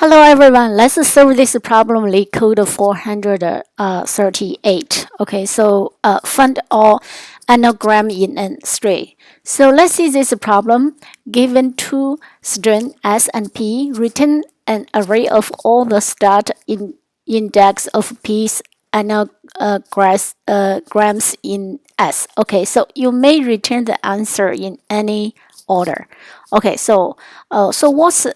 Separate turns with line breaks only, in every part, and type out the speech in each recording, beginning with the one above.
Hello everyone, let's solve this problem LeetCode438. Okay, so find all anagram in a string. So let's see this problem. Given two string S and P, return an array of all the start index of P's anagrams in S. Okay, so you may return the answer in any order. Okay, so what's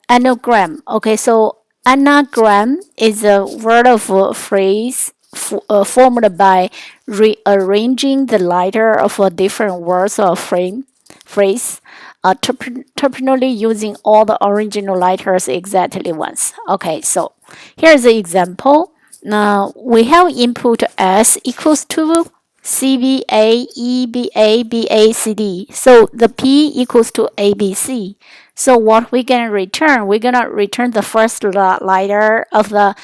anagram? Okay, so anagram is a word of phrase formed by rearranging the letter of different words or phrase, typically using all the original letters exactly once. Okay, so here's the example. Now we have input S equals to CBA, EBA, BACD. So the P equals to ABC. So what we're gonna return? We're gonna return the first letter of the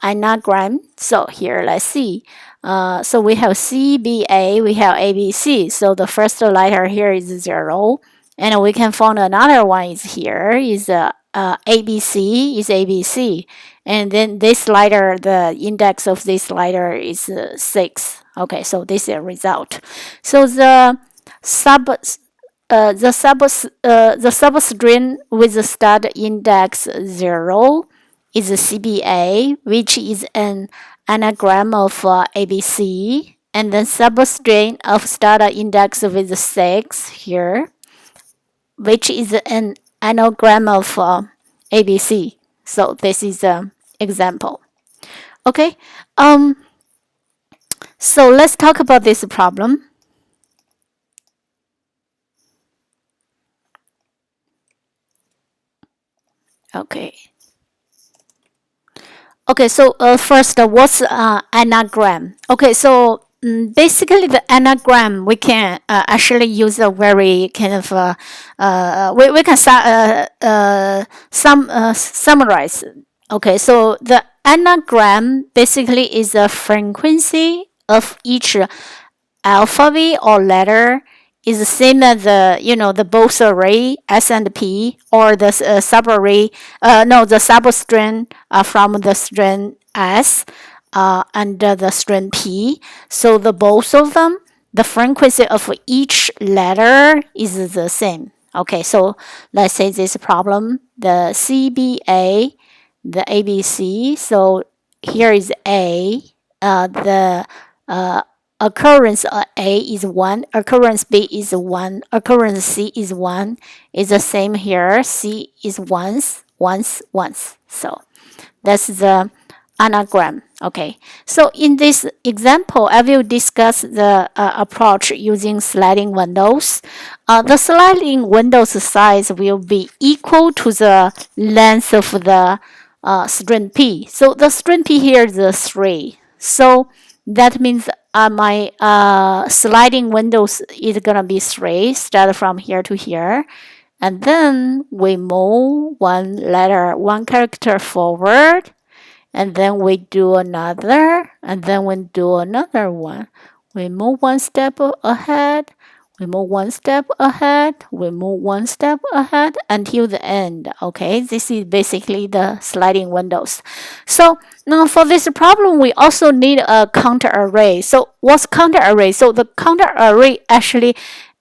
anagram. So here, let's see. So we have CBA, we have ABC. So the first letter here is 0. And we can find another one is here is ABC is ABC. And then this letter, the index of this letter is 6. Okay, so this is a result. So the substring with the start index 0 is a CBA, which is an anagram of ABC, and then substring of start index with 6 here, which is an anagram of ABC. So this is an example. Okay. So let's talk about this problem. Okay. Okay, so first, what's anagram? Okay, so basically the anagram we can actually use a very kind of we can summarize. Okay, so the anagram basically is the frequency of each alphabet or letter is the same as the both array S and P, or the subarray the substring from the string S and the string P. So the both of them, the frequency of each letter is the same. Okay, so let's say this problem, the CBA, the ABC. So here is A, the occurrence A is 1, occurrence B is 1, occurrence C is 1. It's the same here. C is once. So that's the anagram. Okay. So in this example, I will discuss the approach using sliding windows. The sliding windows size will be equal to the length of the string P. So the string P here is 3. So that means my sliding windows is gonna be 3, start from here to here, and then we move one character forward, and then we do another, and then we do another one. We move one step ahead, we move one step ahead, we move one step ahead until the end. Okay, this is basically the sliding windows. So now for this problem, we also need a counter array. So what's counter array? So the counter array actually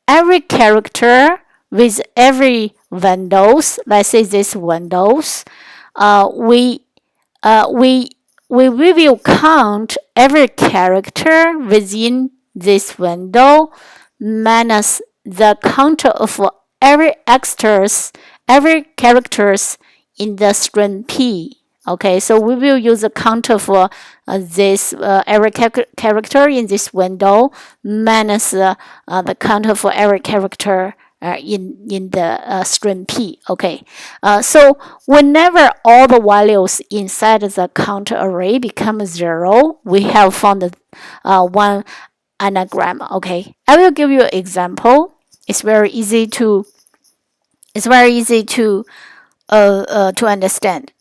every character with every windows, let's say this windows, we will count every character within this window minus the count of every characters in the string P. Okay, so we will use the count of this every character in this window minus the count of every character in the string P. Okay, so whenever all the values inside the counter array become 0, we have found one anagram. Okay, I will give you an example. It's very easy to understand.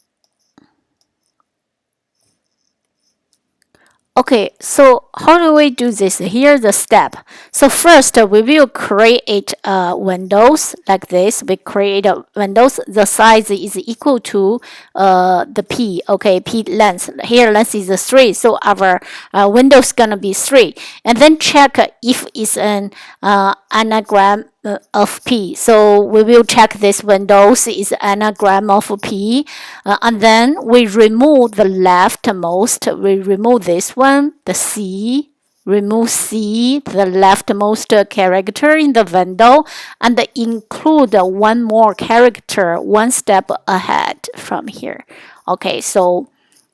Okay, so how do we do this? Here's the step. So first, we will create windows like this. We create a windows. The size is equal to the p. Okay, p length. Here length is 3, so our windows gonna be 3. And then check if it's an anagram of p. So we will check this windows is anagram of p, and then we remove the leftmost. We remove this one, the c. Remove C, the leftmost character in the window, and include one more character one step ahead from here. Okay, so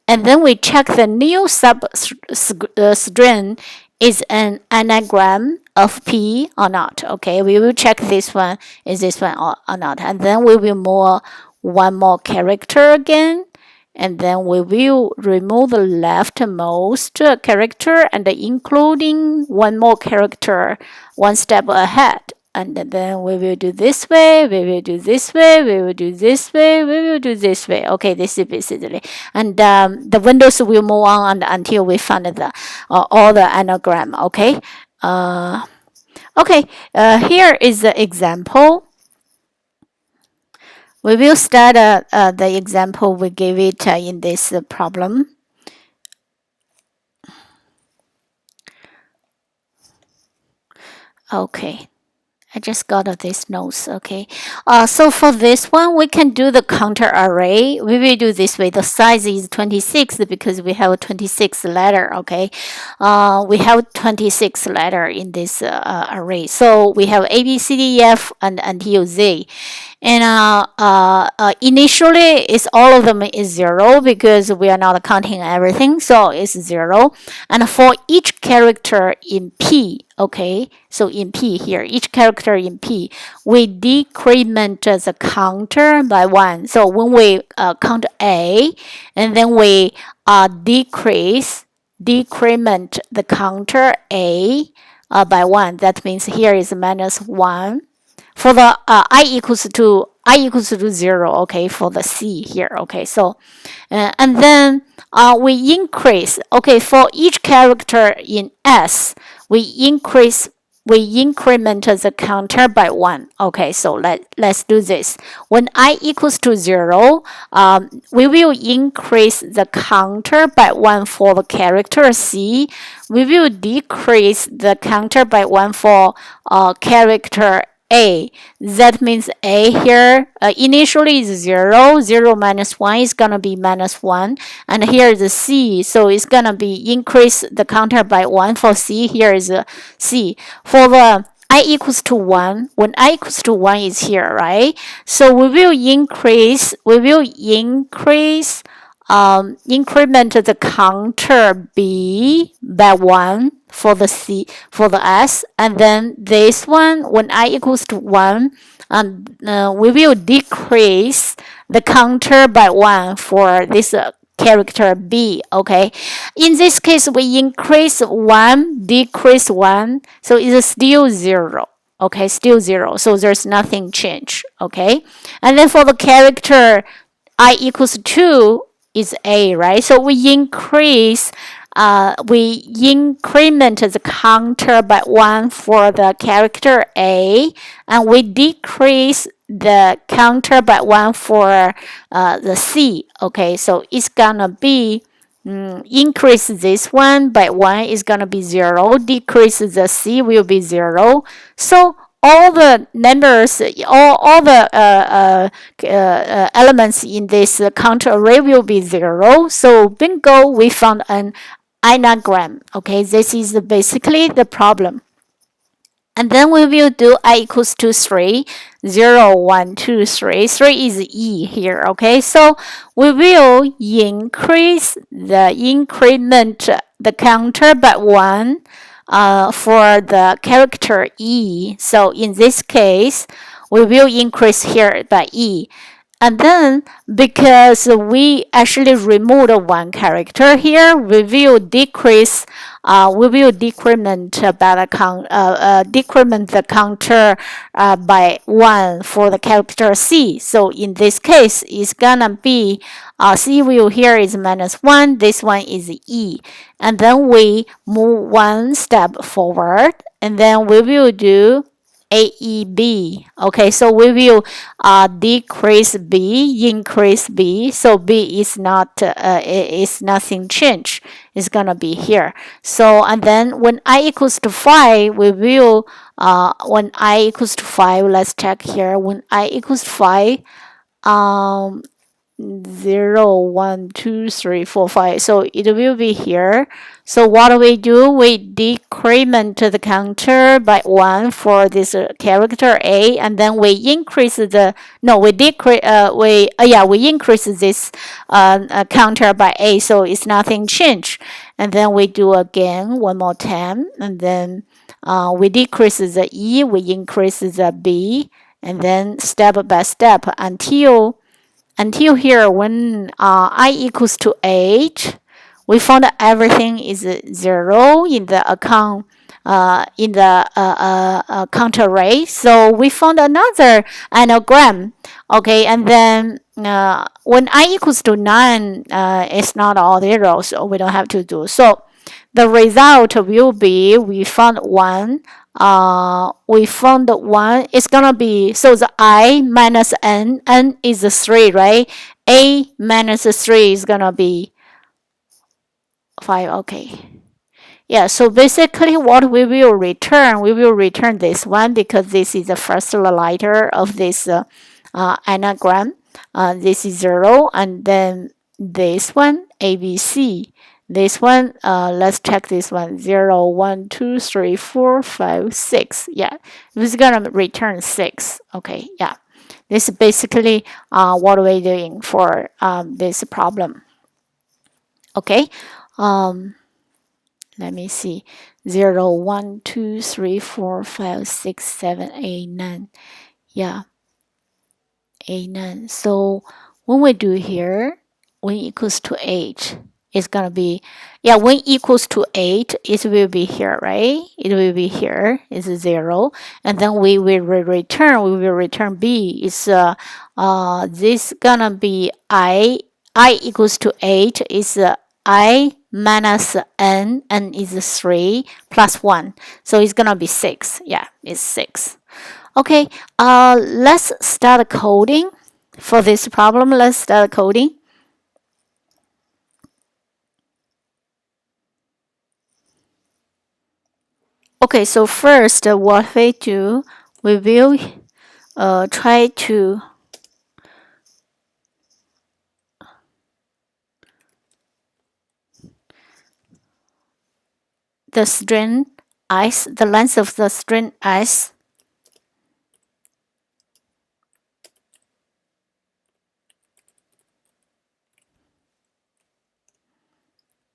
and then we check the new string is an anagram of P or not. Okay, we will check this one, is this one or not. And then we will move one more character again. And then we will remove the leftmost character and including one more character one step ahead. And then we will do this way, we will do this way, we will do this way, we will do this way. Okay, this is basically. And the windows will move on until we find the all the anagram. Okay. Here is the example. We will start the example we gave it in this problem. Okay. I just got this notes, okay. So for this one, we can do the counter array. We will do this way. The size is 26 because we have 26 letter, okay. We have 26 letter in this array. So we have A, B, C, D, E, F, and until Z. And initially, it's all of them is 0 because we are not counting everything. So it's 0. And for each character in P, okay, so in P here, each character in P, we decrement the counter by 1. So when we count A, and then we decrement the counter A by 1. That means here is minus 1. For the I equals to 0, okay, for the C here, okay, so and then we increase, okay, for each character in S, we increment the counter by 1. Okay, so let's do this. When I equals to 0, we will increase the counter by 1 for the character C. We will decrease the counter by 1 for character A. That means A here initially is 0. 0 minus 1 is going to be minus 1. And here is C. So it's going to be increase the counter by 1 for C. Here is C. For the I equals to 1, when I equals to 1 is here, right? So we will increment the counter B by 1 for the C, for the S, and then this one, when I equals to 1, we will decrease the counter by 1 for this character B, okay? In this case, we increase 1, decrease 1, so it's still 0. Okay, still 0, so there's nothing change, okay? And then for the character I equals 2 is A, right? So we increment the counter by 1 for the character A, and we decrease the counter by 1 for the C. Okay, so it's gonna be increase this one by 1 is gonna be 0, decrease the C will be 0. So all the numbers, all the elements in this counter array will be 0. So bingo, we found an anagram. Okay, this is basically the problem. And then we will do I equals to 3, 0, 1, 2, 3. 3 is E here, okay? So we will increment the counter by 1 for the character E. So in this case, we will increase here by E. And then, because we actually removed one character here, we will decrease we will decrement by decrement the counter by 1 for the character C. So in this case, it's gonna be C will here is -1. This one is E, and then we move one step forward, and then we will do AEB. Okay, so we will decrease B, increase B. So B is not is nothing change. It's gonna be here. So and then when I equals to 5, we will when I equals to 5, let's check here. When I equals to 5, um 0, 1, 2, 3, 4, 5. So it will be here. So what do? We decrement the counter by 1 for this character A, and then we increase the we increase this counter by A, so it's nothing change. And then we do again one more time, and then we decrease the E, we increase the B, and then step by step until here when I equals to 8, we found that everything is 0 in the account counter array. So we found another anagram. Okay, and then when I equals to 9, it's not all 0, so we don't have to do. So the result will be we found one. It's gonna be, so the I minus n is 3, right? A minus 3 is gonna be 5. Okay. Yeah, so basically what we will return this one because this is the first letter of this anagram. This is 0, and then this one, ABC. This one, let's check this one, 0, 1, 2, 3, 4, 5, 6. Yeah, it's gonna return 6. Okay, yeah. This is basically what we're doing for this problem. Okay. Let me see. 0, 1, 2, 3, 4, 5, 6, 7, 8, 9. Yeah, 8, 9. So when we do here, when equals to 8, it's gonna be, yeah, when equals to 8, it will be here, right? It will be here. It's 0, and then we will return B. It's this gonna be I equals to 8 is I minus n is 3 plus 1, so it's gonna be 6. Yeah, it's 6. Okay, let's start coding for this problem. Let's start coding. Okay, so first what we do, we will try to the string s, the length of the string s,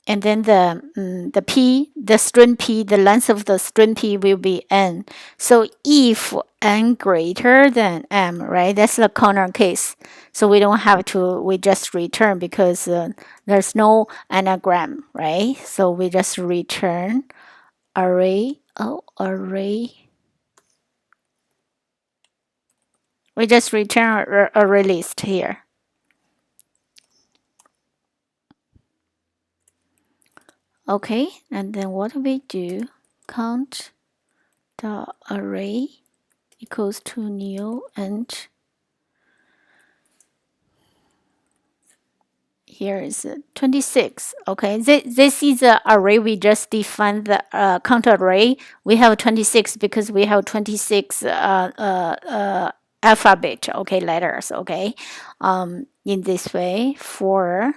and then the p, the string p, the length of the string p will be n. So if n greater than m, right? That's the corner case. So we don't have to, we just return because there's no anagram, right? So we just return array. We just return array list here. Okay, and then what we do, count the array equals to new, and here is 26. Okay, this is the array we just defined, the count array. We have 26 because we have 26 alphabet, okay, letters. Okay, in this way, for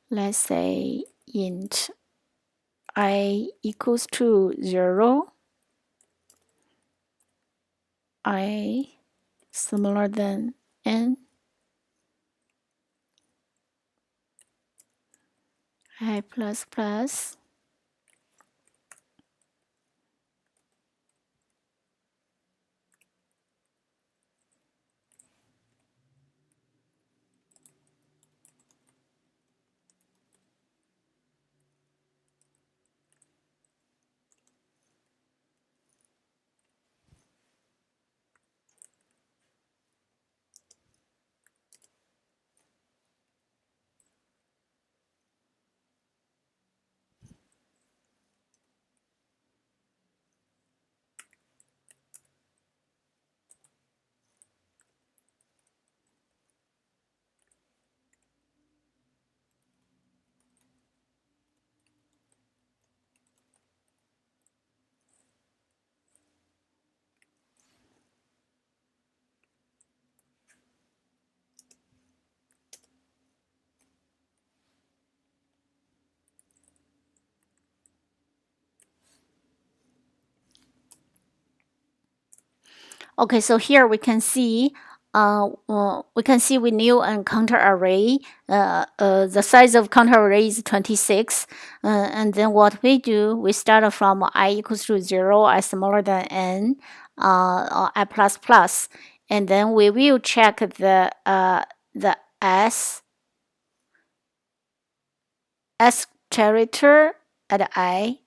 let's say int I equals to 0, I smaller than n, I plus plus, Okay, so here we can see we new a counter array. The size of counter array is 26. And then what we do, we start from I equals to 0, I smaller than n, or I plus plus. And then we will check the s character at I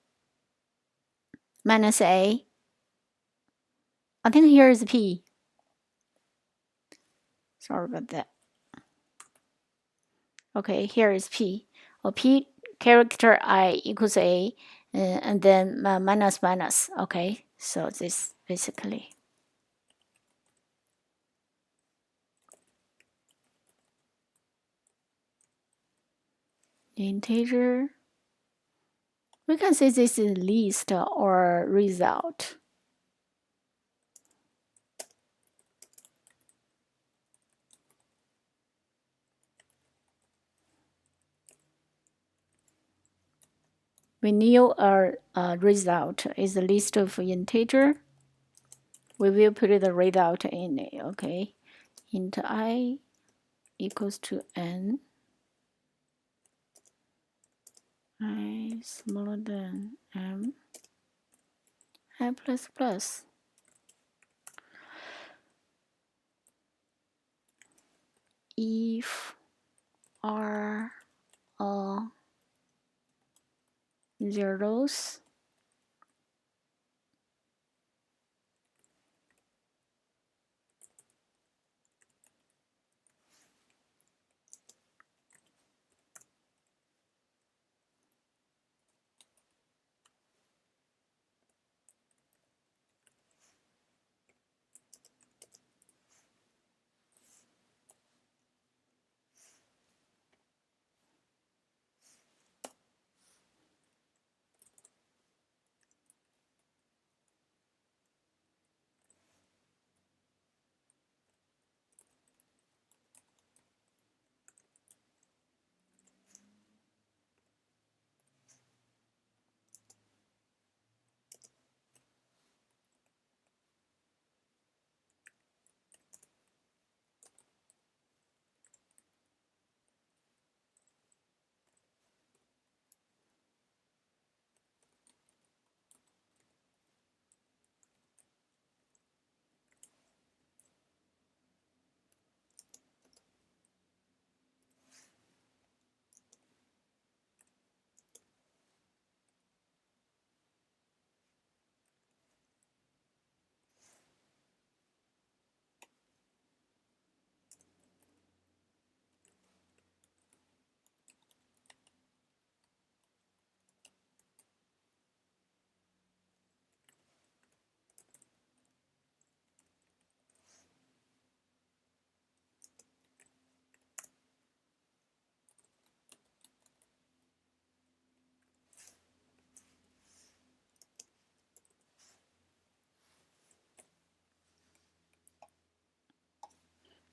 minus a. I think here is p. Sorry about that. Okay, here is p. P character I equals a, and then minus minus. Okay, so this basically. Integer. We can say this is list or result. We knew our result is a list of integer. We will put the result in it. Okay, int I equals to n. I smaller than m. I plus plus. If r all zeros,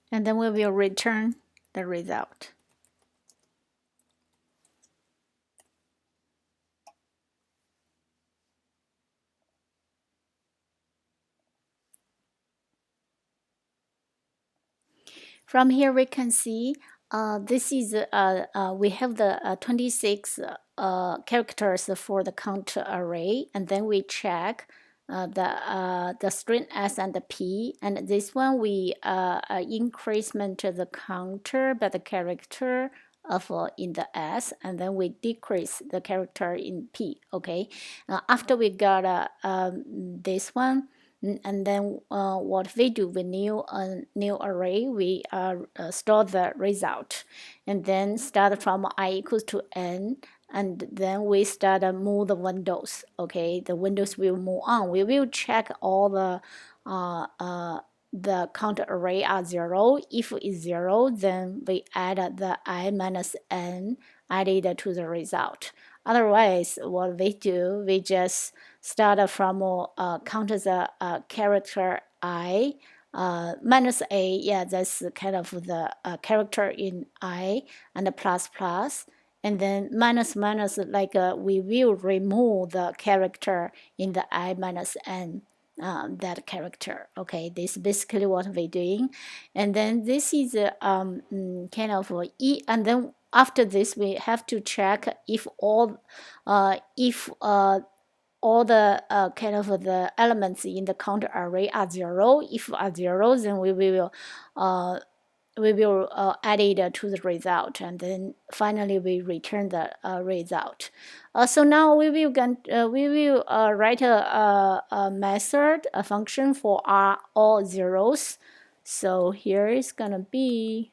and then we will return the result. From here we can see this is we have the 26 characters for the count array, and then we check the string s and the p, and this one we increment the counter by the character of in the s, and then we decrease the character in p. Okay, after we got this one. And then what we do with new array, we store the result, and then start from I equals to n, and then we start move the windows. Okay, the windows will move on. We will check all the count array are 0. If it's 0, then we add the I minus n added to the result. Otherwise, what we do, we just start from count the character I minus a. Yeah, that's kind of the character in I, and the plus plus, and then minus minus, like we will remove the character in the I minus n. that character. Okay, this is basically what we're doing, and then this is kind of and then after this we have to check if all the kind of the elements in the counter array are 0. If are 0, then we will add it to the result, and then finally we return the result. So now we will write a method, a function for all zeros. So here is gonna be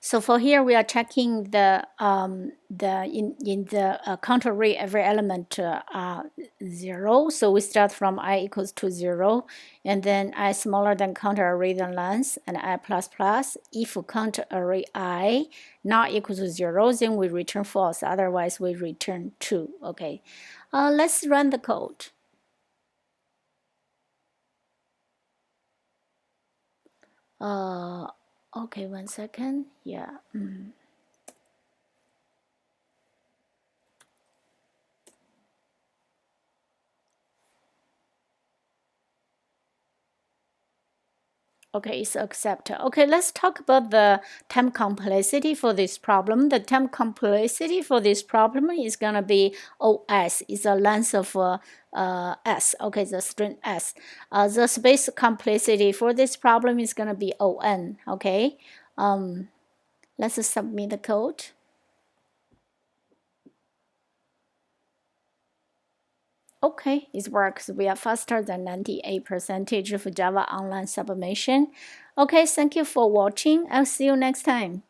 So for here, we are checking the in the counter array every element 0. So we start from I equals to 0, and then I smaller than counter array than length, and I plus plus. If counter array I not equal to 0, then we return false. Otherwise, we return true. Okay, let's run the code. Okay, 1 second. Yeah. Okay, it's accepted. Okay, let's talk about the time complexity for this problem. The time complexity for this problem is gonna be OS. It's a length of S. Okay, the string S. The space complexity for this problem is gonna be ON. Okay, let's submit the code. Okay, it works. We are faster than 98% of Java online submission. Okay, thank you for watching. I'll see you next time.